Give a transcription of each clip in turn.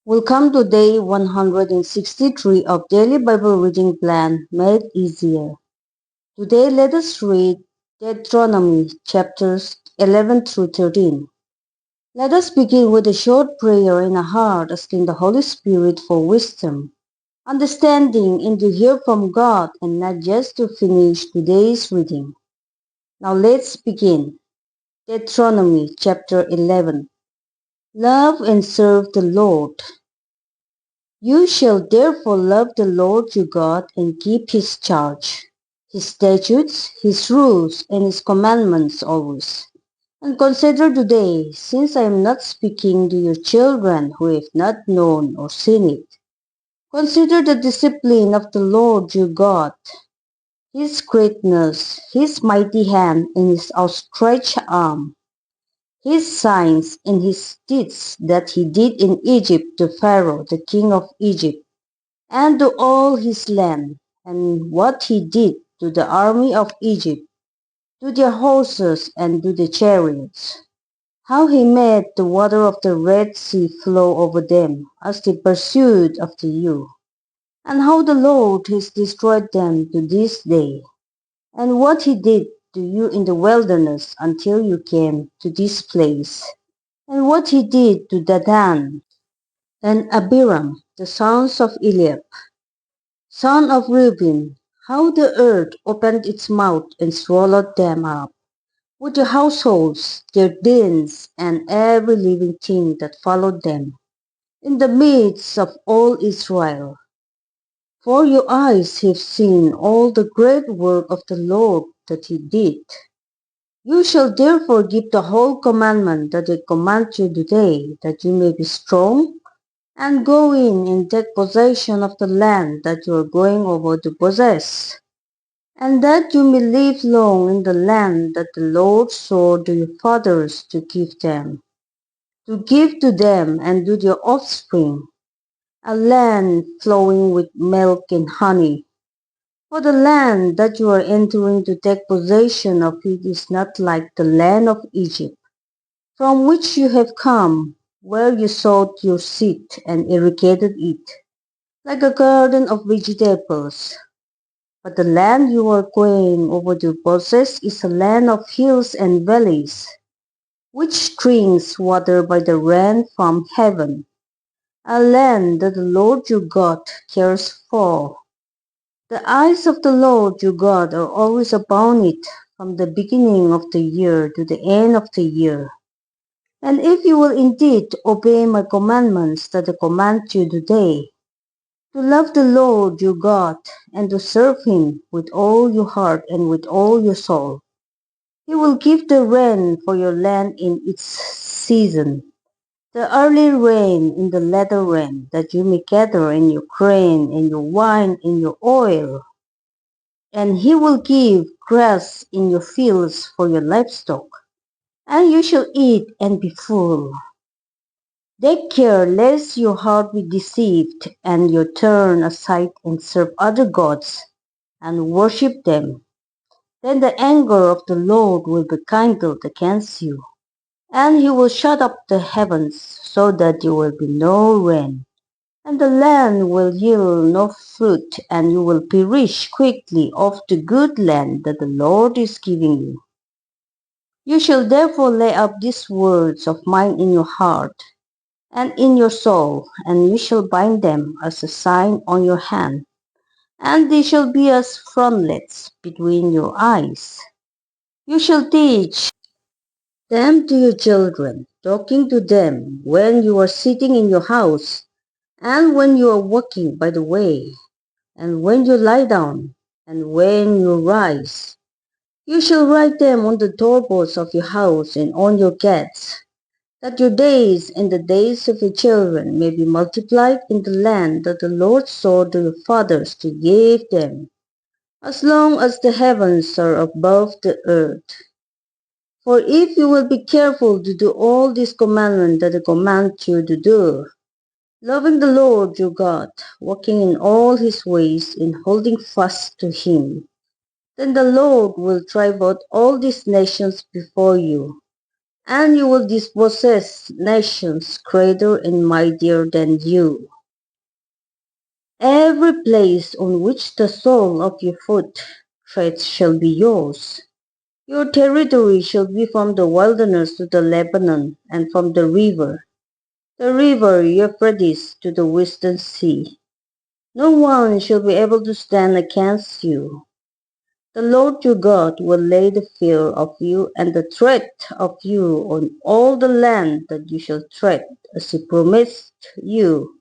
Welcome to day 163 of Daily Bible Reading Plan Made Easier. Today let us read Deauteronomy chapters 11 through 13. Let us begin with a short prayer in our heart asking the Holy Spirit for wisdom, understanding, and to hear from God and not just to finish today's reading. Now let's begin. Deauteronomy chapter 11. Love and serve the Lord. You shall therefore love the Lord your God and keep his charge, his statutes, his rules, and his commandments always. And consider today, since I am not speaking to your children who have not known or seen it, consider the discipline of the Lord your God, his greatness, his mighty hand, and his outstretched arm, his signs and his deeds that he did in Egypt to Pharaoh, the king of Egypt, and to all his land, and what he did to the army of Egypt, to their horses and to the chariots, how he made the water of the Red Sea flow over them as they pursued after you, and how the Lord has destroyed them to this day, and what he did to you in the wilderness until you came to this place, and what he did to Dadan and Abiram, the sons of Eliab, son of Reuben, how the earth opened its mouth and swallowed them up, with their households, their dens, and every living thing that followed them, in the midst of all Israel. For your eyes have seen all the great work of the Lord that he did. You shall therefore keep the whole commandment that I command you today, that you may be strong, and go in and take possession of the land that you are going over to possess, and that you may live long in the land that the Lord swore to your fathers to give to them and to their offspring, a land flowing with milk and honey. For the land that you are entering to take possession of it is not like the land of Egypt, from which you have come, where you sowed your seed and irrigated it, like a garden of vegetables. But the land you are going over to possess is a land of hills and valleys, which drinks water by the rain from heaven, a land that the Lord your God cares for. The eyes of the Lord your God are always upon it, from the beginning of the year to the end of the year. And if you will indeed obey my commandments that I command you today, to love the Lord your God and to serve him with all your heart and with all your soul, he will give the rain for your land in its season, the early rain in the latter rain, that you may gather in your grain and your wine and your oil. And he will give grass in your fields for your livestock, and you shall eat and be full. Take care lest your heart be deceived, and you turn aside and serve other gods, and worship them. Then the anger of the Lord will be kindled against you, and he will shut up the heavens, so that there will be no rain, and the land will yield no fruit, and you will perish quickly of the good land that the Lord is giving you. You shall therefore lay up these words of mine in your heart and in your soul, and you shall bind them as a sign on your hand, and they shall be as frontlets between your eyes. You shall teach them to your children, talking to them when you are sitting in your house, and when you are walking by the way, and when you lie down, and when you rise. You shall write them on the doorposts of your house and on your gates, that your days and the days of your children may be multiplied in the land that the Lord swore to your fathers to give them, as long as the heavens are above the earth. For if you will be careful to do all these commandments that I command you to do, loving the Lord your God, walking in all his ways and holding fast to him, then the Lord will drive out all these nations before you, and you will dispossess nations greater and mightier than you. Every place on which the sole of your foot treads shall be yours. Your territory shall be from the wilderness to the Lebanon, and from the river Euphrates to the western sea. No one shall be able to stand against you. The Lord your God will lay the fear of you and the threat of you on all the land that you shall tread, as he promised you.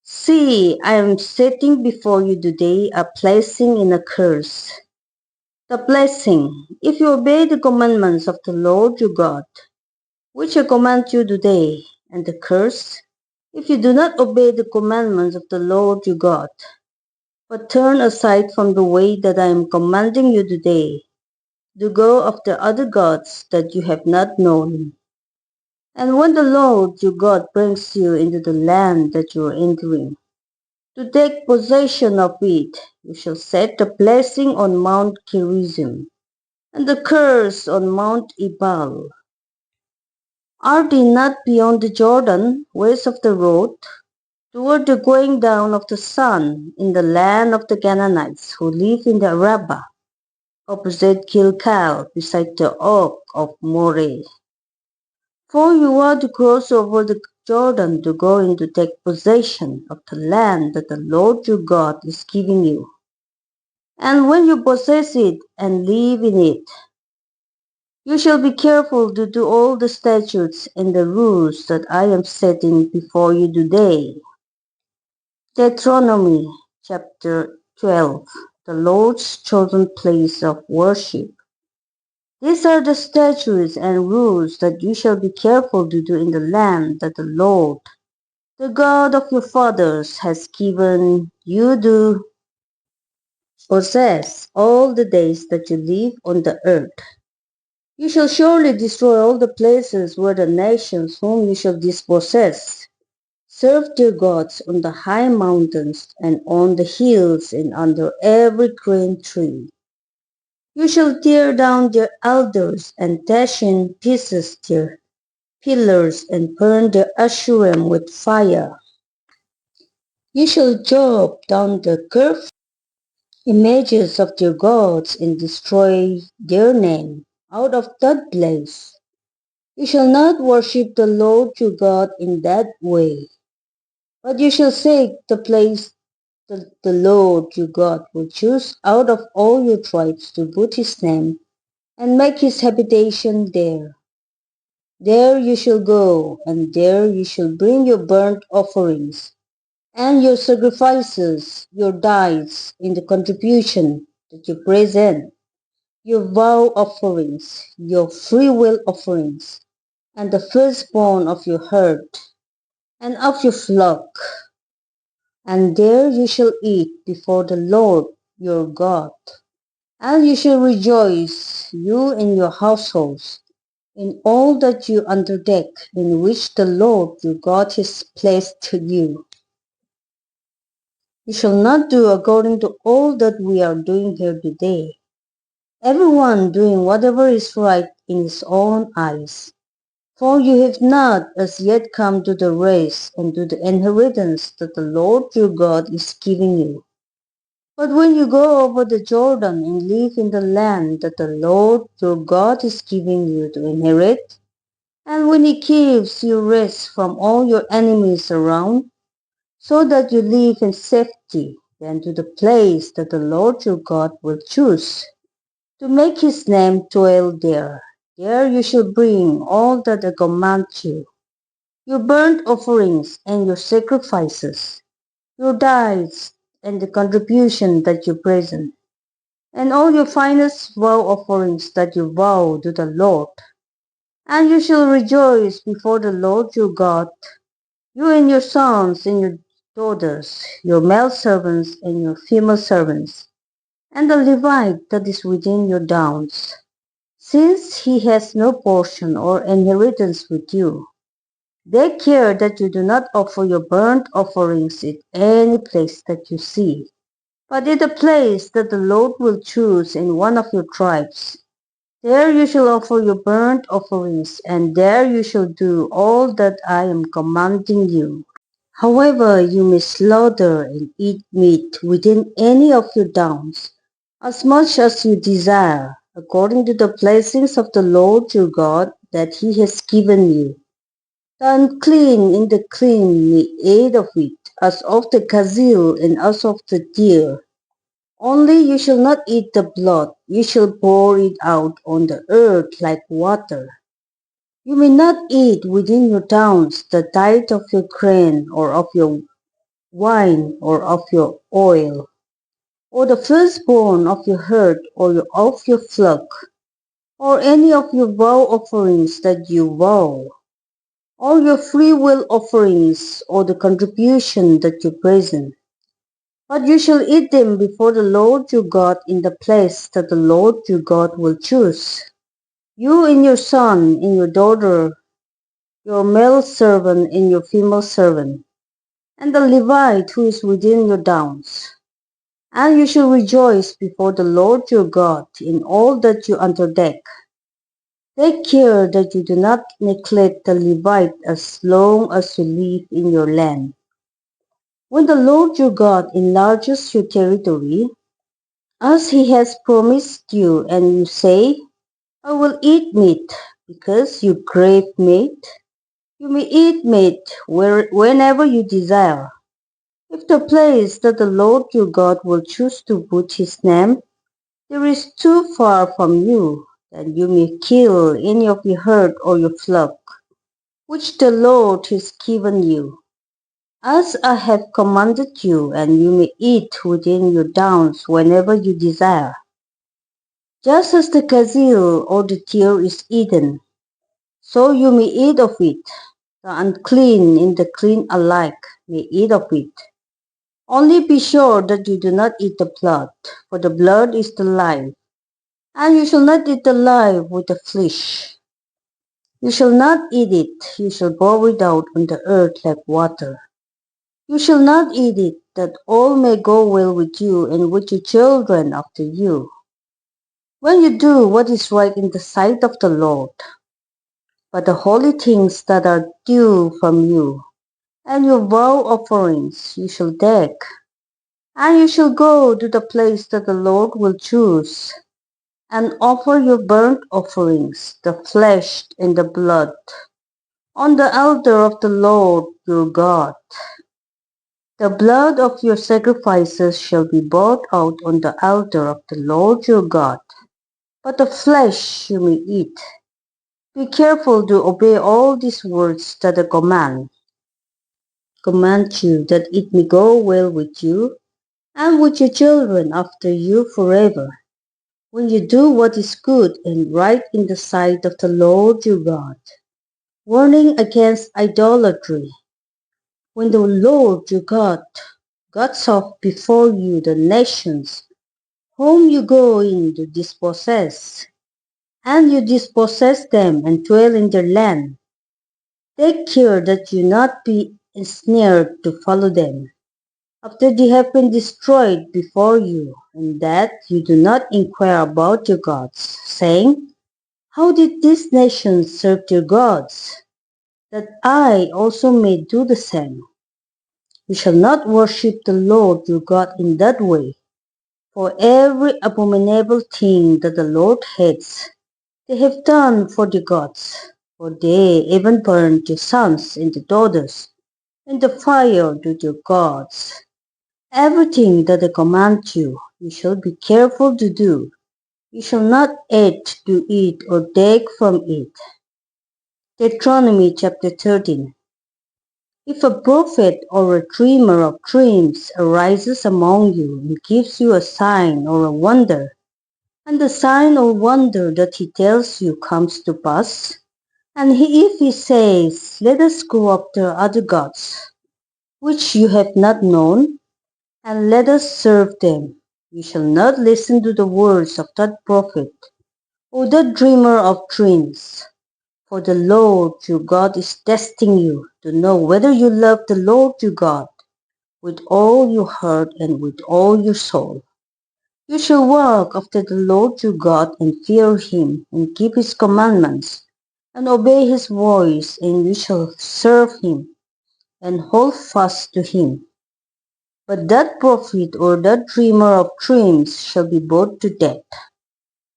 See, I am setting before you today a blessing and a curse. The blessing, if you obey the commandments of the Lord your God, which I command you today, and the curse, if you do not obey the commandments of the Lord your God, but turn aside from the way that I am commanding you today, to go after other gods that you have not known. And when the Lord your God brings you into the land that you are entering, to take possession of it, you shall set the blessing on Mount Gerizim, and the curse on Mount Ebal. Are they not beyond the Jordan, west of the road, toward the going down of the sun, in the land of the Canaanites who live in the Arabah, opposite Gilgal, beside the oak of Moreh? For you are to cross over the Jordan to go in to take possession of the land that the Lord your God is giving you. And when you possess it and live in it, you shall be careful to do all the statutes and the rules that I am setting before you today. Deauteronomy chapter 12, the Lord's chosen place of worship. These are the statutes and rules that you shall be careful to do in the land that the Lord, the God of your fathers, has given you to possess all the days that you live on the earth. You shall surely destroy all the places where the nations whom you shall dispossess serve their gods on the high mountains and on the hills and under every green tree. You shall tear down their altars and dash in pieces their pillars and burn their asherim with fire. You shall chop down the carved images of their gods and destroy their name out of that place. You shall not worship the Lord your God in that way, but you shall seek the place that the Lord your God will choose out of all your tribes to put his name and make his habitation there. There you shall go, and there you shall bring your burnt offerings, and your sacrifices, your tithes in the contribution that you present, your vow offerings, your freewill offerings, and the firstborn of your herd, and of your flock. And there you shall eat before the Lord your God. And you shall rejoice, you and your households, in all that you undertake, in which the Lord your God has placed you. You shall not do according to all that we are doing here today, everyone doing whatever is right in his own eyes. For you have not as yet come to the race and to the inheritance that the Lord your God is giving you. But when you go over the Jordan and live in the land that the Lord your God is giving you to inherit, and when he gives you rest from all your enemies around, so that you live in safety, then to the place that the Lord your God will choose, to make his name dwell there. There you shall bring all that I command you, your burnt offerings and your sacrifices, your tithes and the contribution that you present, and all your finest vow offerings that you vow to the Lord. And you shall rejoice before the Lord your God, you and your sons and your daughters, your male servants and your female servants, and the Levite that is within your towns, since he has no portion or inheritance with you. Take care that you do not offer your burnt offerings at any place that you see, but at a place that the Lord will choose in one of your tribes. There you shall offer your burnt offerings, and there you shall do all that I am commanding you. However, you may slaughter and eat meat within any of your towns, as much as you desire, according to the blessings of the Lord your God that he has given you. The unclean in the clean may eat of it, as of the gazelle and as of the deer. Only you shall not eat the blood, you shall pour it out on the earth like water. You may not eat within your towns the tithe of your grain, or of your wine, or of your oil, or the firstborn of your herd, or of your flock, or any of your vow offerings that you vow, or your freewill offerings, or the contribution that you present. But you shall eat them before the Lord your God in the place that the Lord your God will choose. You and your son and your daughter, your male servant and your female servant, and the Levite who is within your towns. And you shall rejoice before the Lord your God in all that you undertake. Take care that you do not neglect the Levite as long as you live in your land. When the Lord your God enlarges your territory, as he has promised you, and you say, I will eat meat, because you crave meat, you may eat meat whenever you desire. If the place that the Lord your God will choose to put his name there is too far from you, then you may kill any of your herd or your flock, which the Lord has given you, as I have commanded you, and you may eat within your towns whenever you desire. Just as the gazelle or the deer is eaten, so you may eat of it. The unclean and the clean alike may eat of it. Only be sure that you do not eat the blood, for the blood is the life, and you shall not eat the life with the flesh. You shall not eat it, you shall pour it out on the earth like water. You shall not eat it, that all may go well with you and with your children after you. When you do what is right in the sight of the Lord, but the holy things that are due from you, and your vow offerings you shall take, and you shall go to the place that the Lord will choose, and offer your burnt offerings, the flesh and the blood, on the altar of the Lord your God. The blood of your sacrifices shall be brought out on the altar of the Lord your God, but the flesh you may eat. Be careful to obey all these words that I command you, that it may go well with you and with your children after you forever, when you do what is good and right in the sight of the Lord your God, warning against idolatry. When the Lord your God cuts off before you the nations whom you go in to dispossess, and you dispossess them and dwell in their land, take care that you not be ensnared to follow them, after they have been destroyed before you, and that you do not inquire about your gods, saying, how did these nations serve their gods, that I also may do the same? You shall not worship the Lord your God in that way, for every abominable thing that the Lord hates, they have done for the gods, for they even burned your sons and your daughters in the fire to their gods. Everything that I command you, you shall be careful to do. You shall not add to it or take from it. Deauteronomy chapter 13. If a prophet or a dreamer of dreams arises among you and gives you a sign or a wonder, and the sign or wonder that he tells you comes to pass, and if he says, let us go after other gods, which you have not known, and let us serve them, you shall not listen to the words of that prophet or that dreamer of dreams. For the Lord your God is testing you to know whether you love the Lord your God with all your heart and with all your soul. You shall walk after the Lord your God and fear him and keep his commandments and obey his voice, and you shall serve him and hold fast to him. But that prophet or that dreamer of dreams shall be put to death,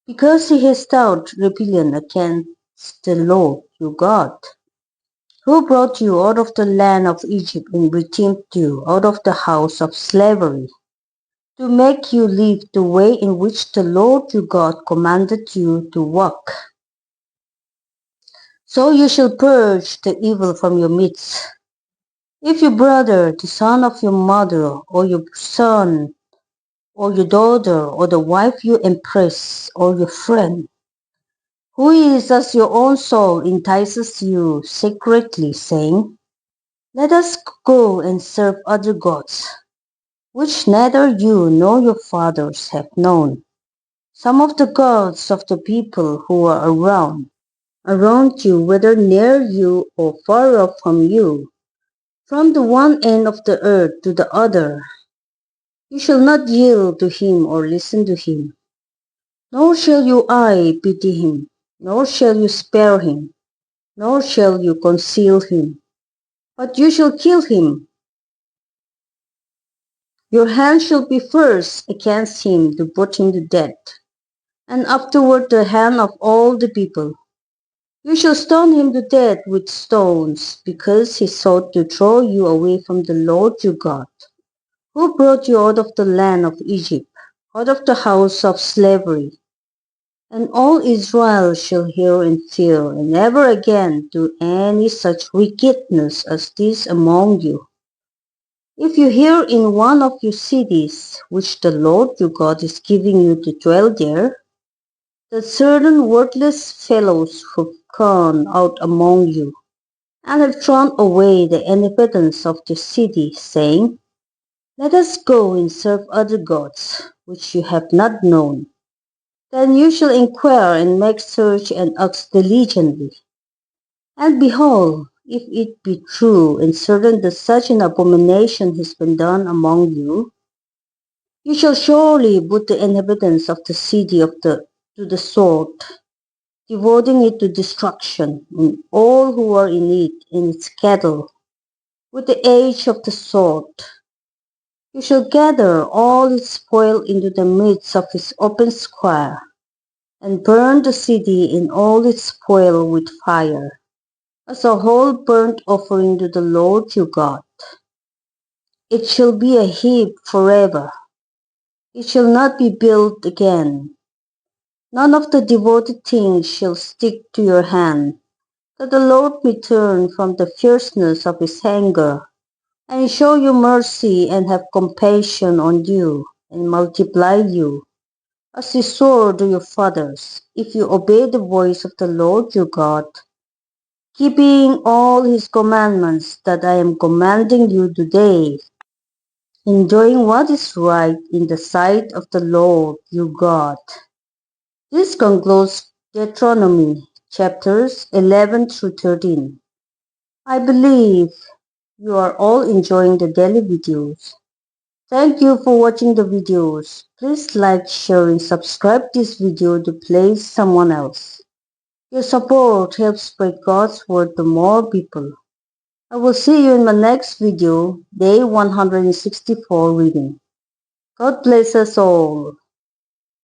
because he has taught rebellion against the Lord your God, who brought you out of the land of Egypt and redeemed you out of the house of slavery, to make you live the way in which the Lord your God commanded you to walk. So you shall purge the evil from your midst. If your brother, the son of your mother, or your son, or your daughter, or the wife you embrace, or your friend, who is as your own soul, entices you secretly, saying, let us go and serve other gods, which neither you nor your fathers have known, some of the gods of the people who are around you, whether near you or far off from you, from the one end of the earth to the other. You shall not yield to him or listen to him, nor shall you pity him, nor shall you spare him, nor shall you conceal him, but you shall kill him. Your hand shall be first against him to put him to death, and afterward the hand of all the people. You shall stone him to death with stones, because he sought to draw you away from the Lord your God, who brought you out of the land of Egypt, out of the house of slavery. And all Israel shall hear and fear, and never again do any such wickedness as this among you. If you hear in one of your cities, which the Lord your God is giving you to dwell there, that certain worthless fellows have gone out among you, and have drawn away the inhabitants of the city, saying, let us go and serve other gods, which you have not known. Then you shall inquire and make search and ask diligently. And behold, if it be true and certain that such an abomination has been done among you, you shall surely put the inhabitants of the city to the sword, devoting it to destruction, and all who are in it and its cattle, with the edge of the sword. You shall gather all its spoil into the midst of its open square, and burn the city and all its spoil with fire, as a whole burnt offering to the Lord your God. It shall be a heap forever. It shall not be built again. None of the devoted things shall stick to your hand, that the Lord may turn from the fierceness of his anger, and show you mercy and have compassion on you, and multiply you, as he swore to your fathers, if you obey the voice of the Lord your God, keeping all his commandments that I am commanding you today, in doing what is right in the sight of the Lord your God. This concludes Deuteronomy chapters 11 through 13. I believe you are all enjoying the daily videos. Thank you for watching the videos. Please like, share and subscribe this video to please someone else. Your support helps spread God's word to more people. I will see you in my next video, day 164 reading. God bless us all.